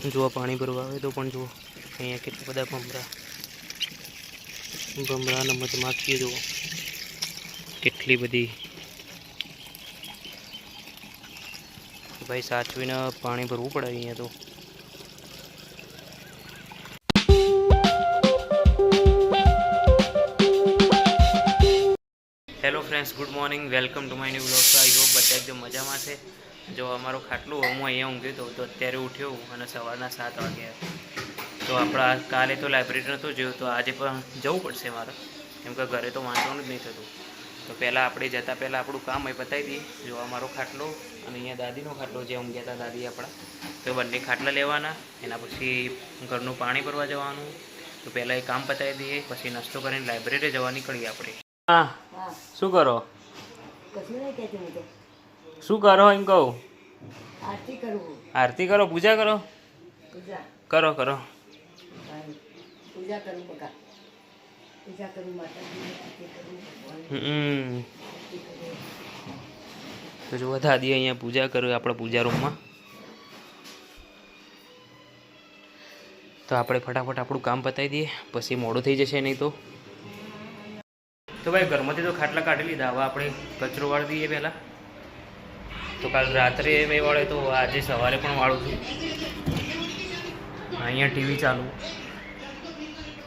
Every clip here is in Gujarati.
જો પાણી ભરવા આવે તો પણ જુઓ અહીંયા કેટલા બધા ભમરાના મધમાખીઓ જુઓ કેટલી બધી. ભાઈ સાચવીને પાણી ભરવું પડે અહીંયા તો. Hello friends, good morning, welcome to my new vlog. I hope બધા એકદમ મજામાં છે. જો અમારો ખાટલો હું અહીંયા ઊંઘ્યો હતો તો અત્યારે ઉઠ્યો અને સવારના 7 વાગ્યા. તો આપણા કાલે તો લાઇબ્રેરી નહોતો જોયો તો આજે પણ જવું પડશે મારે, કેમ કે ઘરે તો વાંચવાનું જ નહીં થતું. તો પહેલાં આપણે જતાં પહેલાં આપણું કામ એ પતાવી દઈએ. જો અમારો ખાટલો અને અહીંયા દાદીનો ખાટલો જે ઊંઘ્યા હતા દાદી આપણા, તો બંને ખાટલા લેવાના. એના પછી ઘરનું પાણી ભરવા જવાનું. તો પહેલાં એ કામ પતાવી દઈએ, પછી નાસ્તો કરીને લાઇબ્રેરી જવા નીકળીએ આપણે. હા, શું કરો? શું કરો એમ કહું? આરતી કરો, પૂજા કરો. કરો કરો. તો જો દાદી અહીંયા પૂજા કરો આપણા પૂજા રૂમમાં. તો આપણે ફટાફટ આપણું કામ પતાવી દઈએ, પછી મોડું થઈ જશે નહીં તો. તો ભાઈ ઘરમાંથી તો ખાટલા કાઢી લીધા, હવે આપણે કચરો વાળી દઈએ પહેલાં. તો કાલ રાત્રે મેં વાળે તો આજે સવારે પણ વાળું છું. અહીંયા ટીવી ચાલુ,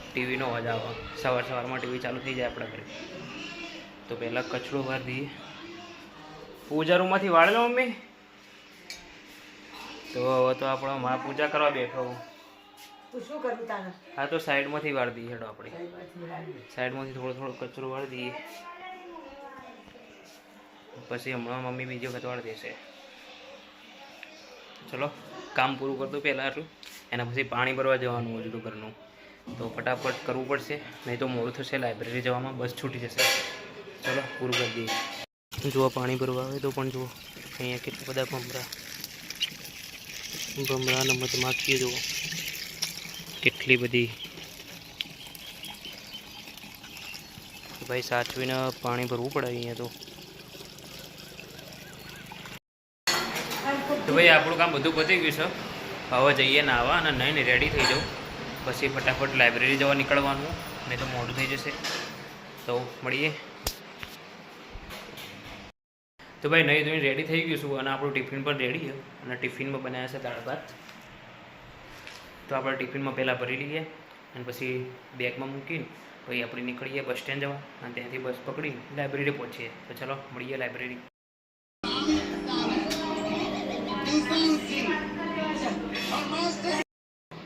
ટીવીનો અવાજ આવે, સવારમાં ટીવી ચાલુ થઈ જાય આપણા ઘરે. તો પહેલાં કચરો વાળી દઈએ. પૂજા રૂમમાંથી વાળેલો મમ્મી. તો હવે તો આપણો મા પૂજા કરવા બેઠો. હા, તો સાઈડમાંથી વાળી દઈએ. હેડો આપણે સાઈડમાંથી થોડો કચરો વાળી દઈએ, પછી હમણાં મમ્મી બીજી વખત વાળી દેશે. ચલો કામ પૂરું કરતો પહેલાં આટલું, એના પછી પાણી ભરવા જવાનું હજુ તો ઘરનું. તો ફટાફટ કરવું પડશે, નહીં તો મોડું થશે લાઇબ્રેરી જવામાં, બસ છૂટી જશે. ચલો પૂરું કરી દઈએ. જુઓ પાણી ભરવા આવે તો પણ જુઓ અહીંયા કેટલા બધા ભમરાના મધમાખીઓ જુઓ કેટલી બધી. ભાઈ સાચવીને પાણી ભરવું પડે અહીંયા તો. તો ભાઈ આપણું કામ બધું પતી ગયું છે. હવે જઈએ નાહવા અને નહીં રેડી થઈ જાઉં, પછી ફટાફટ લાઇબ્રેરી જવા નીકળવાનું, નહીં તો મોડું થઈ જશે. તો મળીએ. તો ભાઈ નહીં ધોઈને રેડી થઈ ગયું છું અને આપણું ટિફિન પણ રેડી છે. અને ટિફિનમાં બનાવ્યા છે દાળ ભાત. તો આપણે ટિફિનમાં પહેલાં ભરી લઈએ અને પછી બેગમાં મૂકીને પછી આપણે નીકળીએ બસ સ્ટેન્ડ જવા, અને ત્યાંથી બસ પકડીને લાઇબ્રેરી પહોંચીએ. તો ચલો મળીએ લાઇબ્રેરી.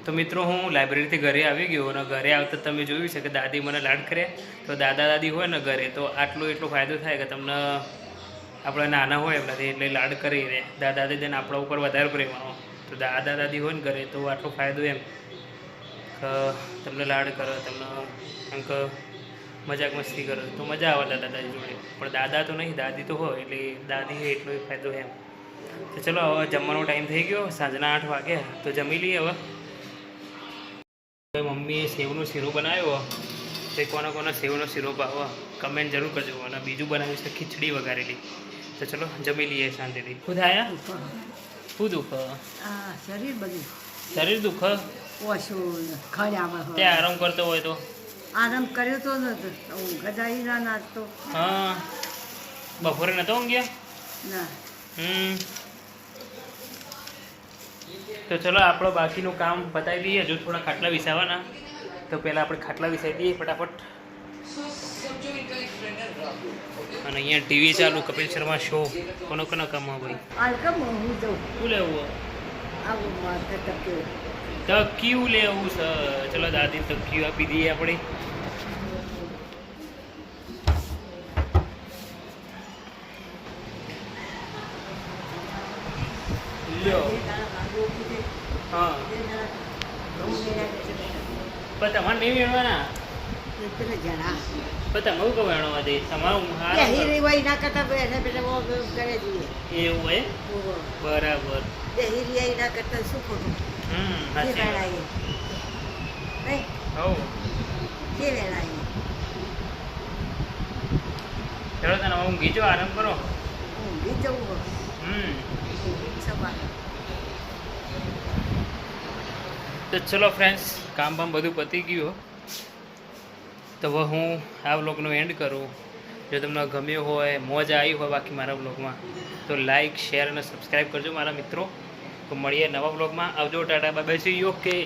તો મિત્રો હું લાઇબ્રેરીથી ઘરે આવી ગયો અને ઘરે આવતા તમે જોયું છે કે દાદી મને લાડ કર્યા. તો દાદા દાદી હોય ને ઘરે તો એટલો ફાયદો થાય કે તમને આપણે નાના હોય આપણાથી એટલે લાડ કરી દે. દાદા દાદીને આપણા ઉપર વધારે પ્રેમ આવે. તો દાદા દાદી હોય ને ઘરે તો આટલો ફાયદો એમ કે તમને લાડ કરે, તમને એમ કે મજાક મસ્તી કરે તો મજા આવે દાદા દાદી જોડે. પણ દાદા તો નહીં, દાદી તો હોય એટલે દાદી હોય એટલો ફાયદો એમ. તો ચલો હવે જમવાનો ટાઈમ થઈ ગયો, સાંજના 8 વાગ્યા. તો જમી લઈએ હવે. મમ્મીએ સેવનો શીરો બનાવ્યો. તો કોને કોને સેવનો શીરો ભાવે કમેન્ટ જરૂર કરજો. અને બીજું બનાવ્યું છે ખીચડી વઘારેલી. તો ચલો જમી લઈએ શાંતિથી. શું થાય? શું દુઃખ? શરીર દુઃખ? ત્યાં આરામ કરતો હોય તો આરામ કર્યો તો ગજાઈ નાખતો. હા, બપોરે નતો ઊંઘ્યા? ના. તો ચલો આપણો બાકીનું કામ પતાવી દઈએ. હજુ થોડા ખાટલા વિસાવાના. તો પહેલાં આપણે ખાટલા વિસાવી દઈએ ફટાફટ. અને અહીંયા ટીવી ચાલુ, કપિલ શર્મા શો. કોનો કામમાં ભાઈ શું લેવું? તકિયું લેવું છે. ચલો દાદી તકિયું આપી દઈએ આપણે. હા, પણ તમારે નહીં વેણવાના. પણ તમે કહો વેણવા દે તમારું. એવું હોય બરાબર. શું ખોટું? ચલો તને ઊંઘી જાઓ, આરામ કરો. તો ચલો ફ્રેન્ડ્સ, કામ બામ બધું પતી ગયું. તો હવે હું આ વ્લોગનો એન્ડ કરું. જો તમને ગમ્યો હોય, મોજ આવી હોય બાકી મારા વ્લોગમાં, તો લાઇક, શેર અને સબસ્ક્રાઈબ કરજો મારા મિત્રો. તો મળીએ નવા વ્લોગમાં. આવજો, Tata, bye bye, C you. Okay.